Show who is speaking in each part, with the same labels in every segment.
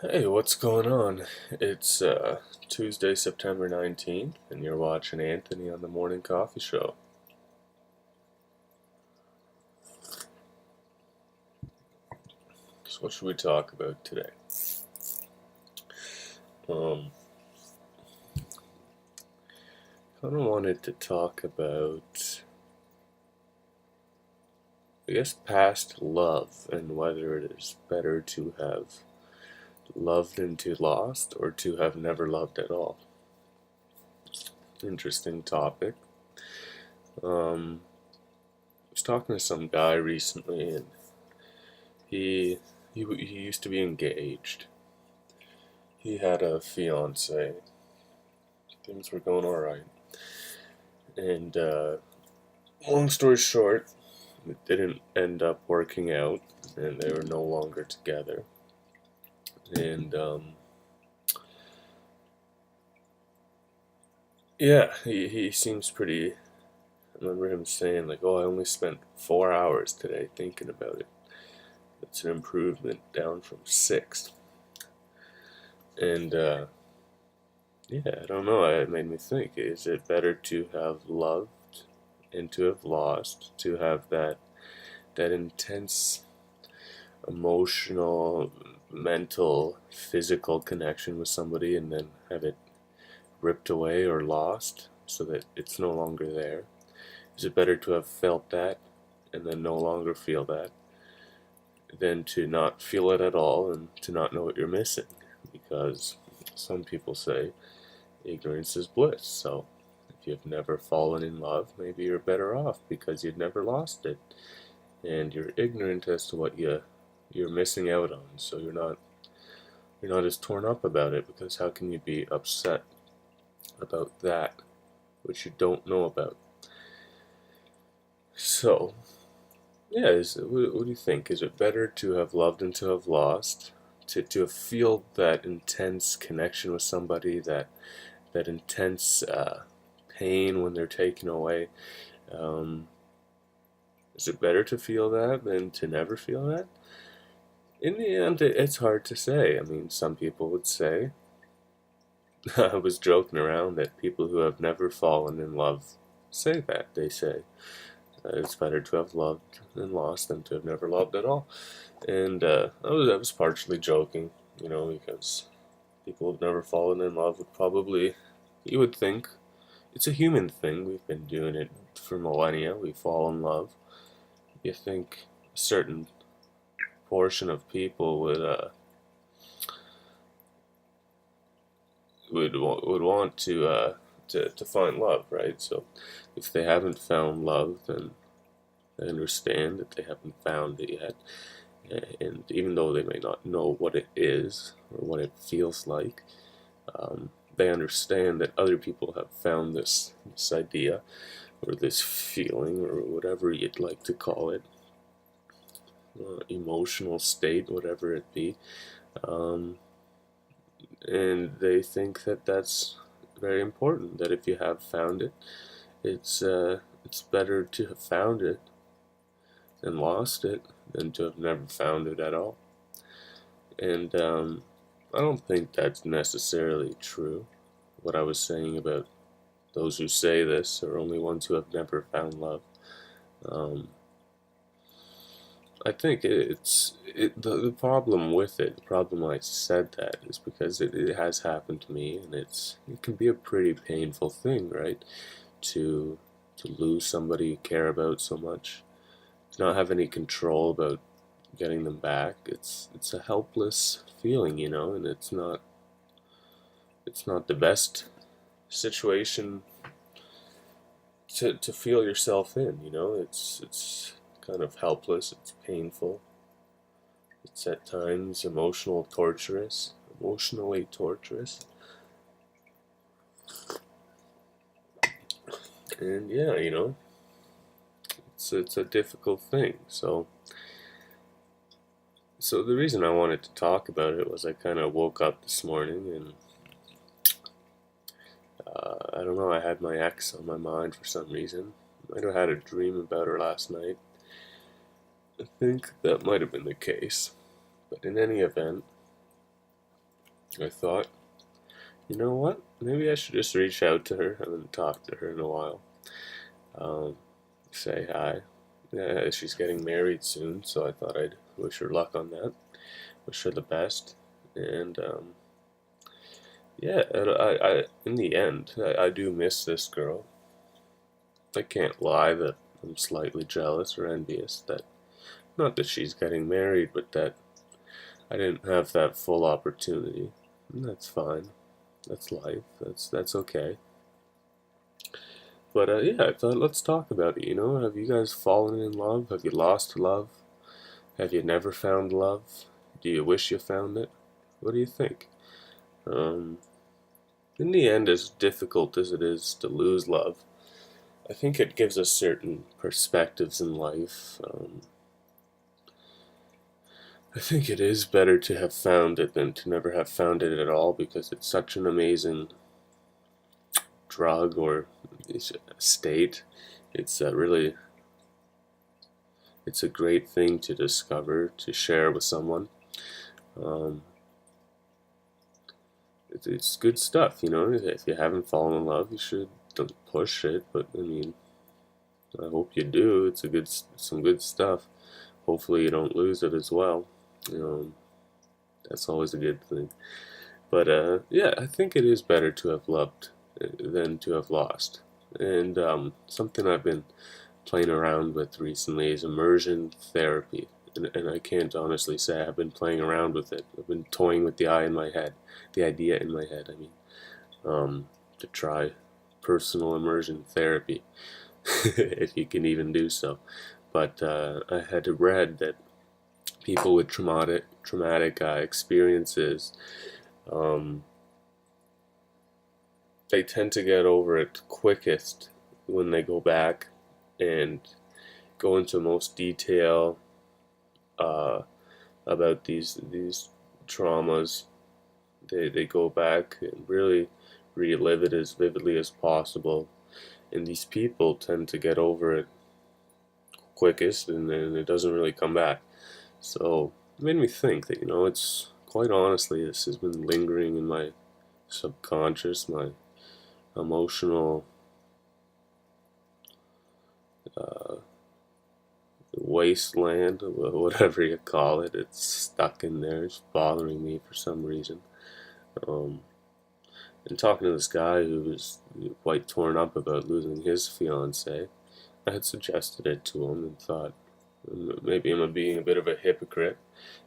Speaker 1: Hey, what's going on? It's Tuesday, September 19th, and you're watching Anthony on the Morning Coffee Show. So, what should we talk about today? Um, kind of wanted to talk about, I guess, past love and whether it is better to have loved and to lost or to have never loved at all. Interesting topic. I was talking to some guy recently, and he he used to be engaged. He had a fiance. Things were going all right, and long story short, it didn't end up working out, and they were no longer together. And yeah, he seems pretty. I remember him saying like, "Oh, I only spent 4 hours today thinking about it. It's an improvement down from six." And yeah, I don't know. It made me think: is it better to have loved and to have lost, to have that intense emotional, mental, physical connection with somebody and then have it ripped away or lost so that it's no longer there? Is it better to have felt that and then no longer feel that than to not feel it at all and to not know what you're missing? Because some people say ignorance is bliss. So if you've never fallen in love, maybe you're better off because you'd never lost it and you're ignorant as to what you're missing out on. So you're not as torn up about it, because how can you be upset about that which you don't know about? So yeah, what do you think? Is it better to have loved and to have lost, to feel that intense connection with somebody, that intense pain when they're taken away? Um, is it better to feel that than to never feel that? In the end, it's hard to say. I mean, some people would say, I was joking around that people who have never fallen in love say that. They say it's better to have loved and lost than to have never loved at all. And I was partially joking, because people who've never fallen in love would probably, you would think, it's a human thing. We've been doing it for millennia. We fall in love. You think a certain portion of people would want to find love, right? So if they haven't found love, then I understand that they haven't found it yet. And even though they may not know what it is or what it feels like, they understand that other people have found this idea or this feeling or whatever you'd like to call it, emotional state, whatever it be. Um, and they think that that's very important. That if you have found it, it's better to have found it and lost it than to have never found it at all. And I don't think that's necessarily true. What I was saying about those who say this are only ones who have never found love. Um, I think the problem with it, the problem I said that is because it has happened to me, and it can be a pretty painful thing, right? To to lose somebody you care about so much, to not have any control about getting them back. It's a helpless feeling, and it's not the best situation to feel yourself in. It's kind of helpless. It's painful. It's at times emotionally torturous. And yeah, it's a difficult thing. So the reason I wanted to talk about it was I kind of woke up this morning, and I don't know, I had my ex on my mind for some reason. Might have had a dream about her last night. I think that might have been the case. But in any event, I thought, you know what? Maybe I should just reach out to her. I haven't talked to her in a while. Um, Say hi. Yeah, she's getting married soon, so I thought I'd wish her luck on that. Wish her the best. And yeah, in the end, I do miss this girl. I can't lie that I'm slightly jealous or envious that not that she's getting married, but that I didn't have that full opportunity. And that's fine. That's life. That's okay. But yeah, I thought let's talk about it. Have you guys fallen in love? Have you lost love? Have you never found love? Do you wish you found it? What do you think? Um, in the end, as difficult as it is to lose love, I think it gives us certain perspectives in life. I think it is better to have found it than to never have found it at all because it's such an amazing drug or state. It's really it's a great thing to discover, to share with someone. Um, it's good stuff, If you haven't fallen in love, you should don't push it. But I mean, I hope you do. It's some good stuff. Hopefully, you don't lose it as well. Um, that's always a good thing. But yeah, I think it is better to have loved than to have lost. And something I've been playing around with recently is immersion therapy. And I can't honestly say I've been playing around with it. I've been toying with the idea in my head, I mean, to try personal immersion therapy, if you can even do so. But I had read that people with traumatic experiences, um, they tend to get over it quickest when they go back and go into most detail uh, about these traumas. They go back and really relive it as vividly as possible. And these people tend to get over it quickest, and then it doesn't really come back. So it made me think that it's quite honestly this has been lingering in my subconscious, my emotional uh, wasteland, whatever you call it. It's stuck in there. It's bothering me for some reason. Um, and talking to this guy who was quite torn up about losing his fiance, I had suggested it to him and thought maybe I'm being a bit of a hypocrite.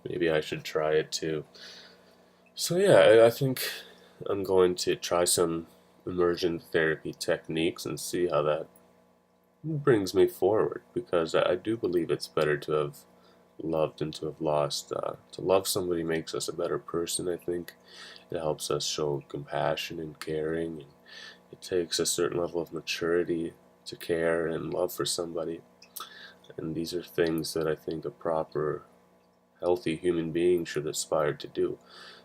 Speaker 1: Maybe I should try it too. So yeah, I think I'm going to try some immersion therapy techniques and see how that brings me forward because I do believe it's better to have loved than to have lost. To love somebody makes us a better person, I think. It helps us show compassion and caring, and it takes a certain level of maturity to care and love for somebody. And these are things that I think a proper, healthy human being should aspire to do.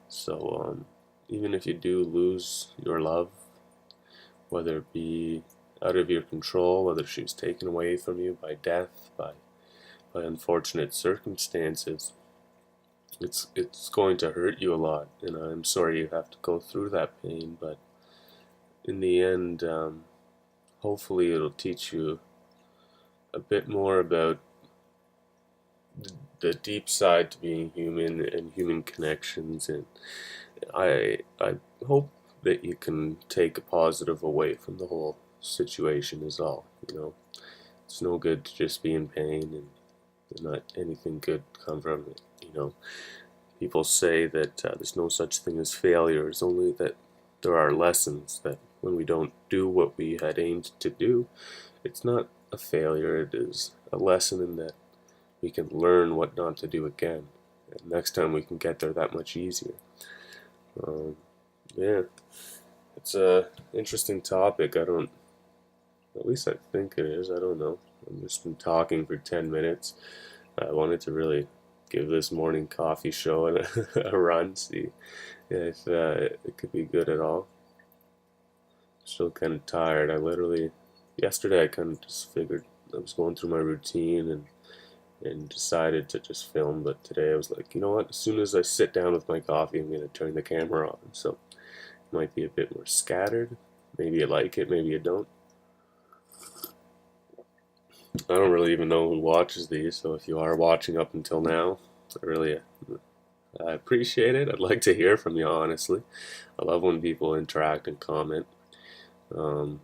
Speaker 1: So, even if you do lose your love, whether it be out of your control, whether she was taken away from you by death, by unfortunate circumstances, it's going to hurt you a lot, and I'm sorry you have to go through that pain. But in the end, hopefully, it'll teach you a bit more about the deep side to being human and human connections. And I hope that you can take a positive away from the whole situation. Is all. It's no good to just be in pain and not anything good come from it. People say that there's no such thing as failure. It's only that there are lessons that when we don't do what we had aimed to do, it's not a failure. It is a lesson in that we can learn what not to do again. And next time we can get there that much easier. Um, yeah, it's a interesting topic. At least I think it is. I don't know. I've just been talking for 10 minutes. I wanted to really give this morning coffee show a run, see if it could be good at all. Still kind of tired. Yesterday I kind of just figured I was going through my routine and and decided to just film. But today I was like, you know what? As soon as I sit down with my coffee, I'm going to turn the camera on. So it might be a bit more scattered. Maybe you like it, maybe you don't. I don't really even know who watches these, so if you are watching up until now, I appreciate it. I'd like to hear from you, honestly. I love when people interact and comment. Um,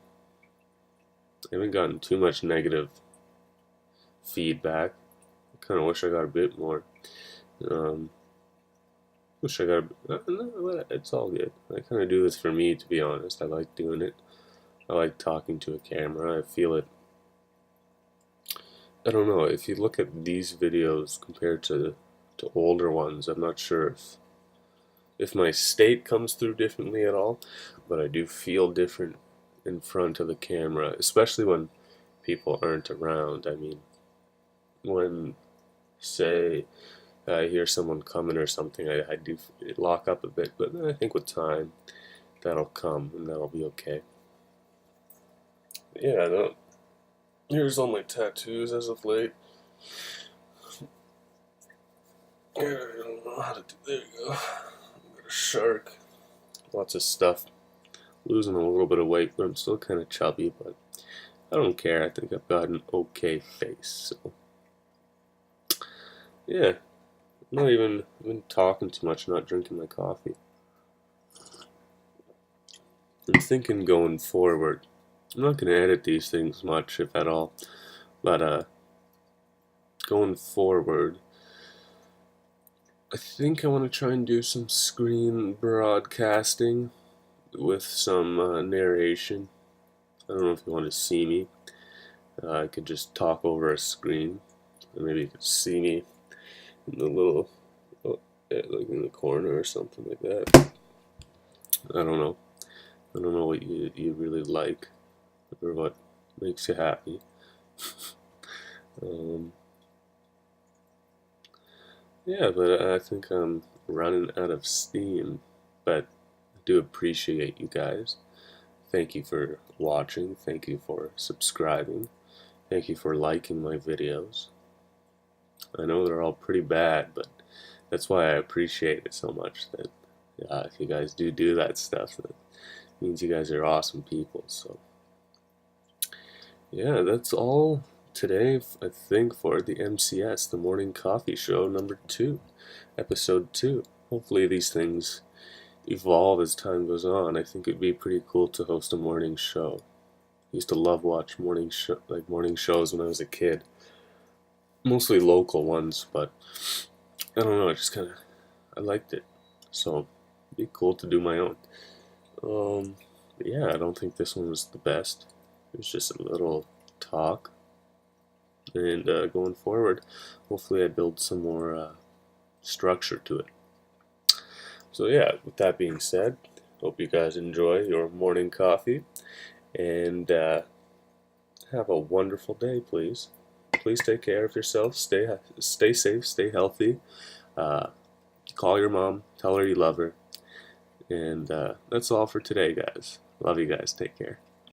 Speaker 1: I haven't gotten too much negative feedback. I kind of wish I got a bit more. Um, wish I got no, it's all good. I kind of do this for me, to be honest. I like doing it. I like talking to a camera. I feel it. I don't know. If you look at these videos compared to older ones, I'm not sure if my state comes through differently at all, but I do feel different in front of the camera, especially when people aren't around. I mean, when, say, I hear someone coming or something, I do lock up a bit, but I think with time that'll come and that'll be okay. Yeah, no, here's all my tattoos as of late. I don't know how to do. There you go. I got a shark. Lots of stuff. Losing a little bit of weight, but I'm still kind of chubby. But I don't care. I think I've got an okay face. So yeah, I'm not even talking too much. Not drinking my coffee. I'm thinking going forward. I'm not gonna edit these things much, if at all. But going forward, I think I want to try and do some screen broadcasting with some narration. I don't know if you want to see me. I could just talk over a screen, and maybe you could see me in the little, like in the corner or something like that. I don't know. I don't know what you really like or what makes you happy. um, yeah, but I think I'm running out of steam. But I do appreciate you guys. Thank you for watching. Thank you for subscribing. Thank you for liking my videos. I know they're all pretty bad, but that's why I appreciate it so much. That if you guys do that stuff, that means you guys are awesome people. So yeah, that's all today. I think for the MCS, the Morning Coffee Show number 2, episode 2. Hopefully these things evolve as time goes on. I think it'd be pretty cool to host a morning show. I used to love watch morning shows when I was a kid. Mostly local ones, but I don't know, I liked it. So it'd be cool to do my own. Yeah, I don't think this one was the best. It was just a little talk. And going forward, hopefully I build some more structure to it. So yeah, with that being said, hope you guys enjoy your morning coffee, and have a wonderful day, please. Please take care of yourself. Stay safe. Stay healthy. Uh, call your mom. Tell her you love her. And that's all for today, guys. Love you guys. Take care.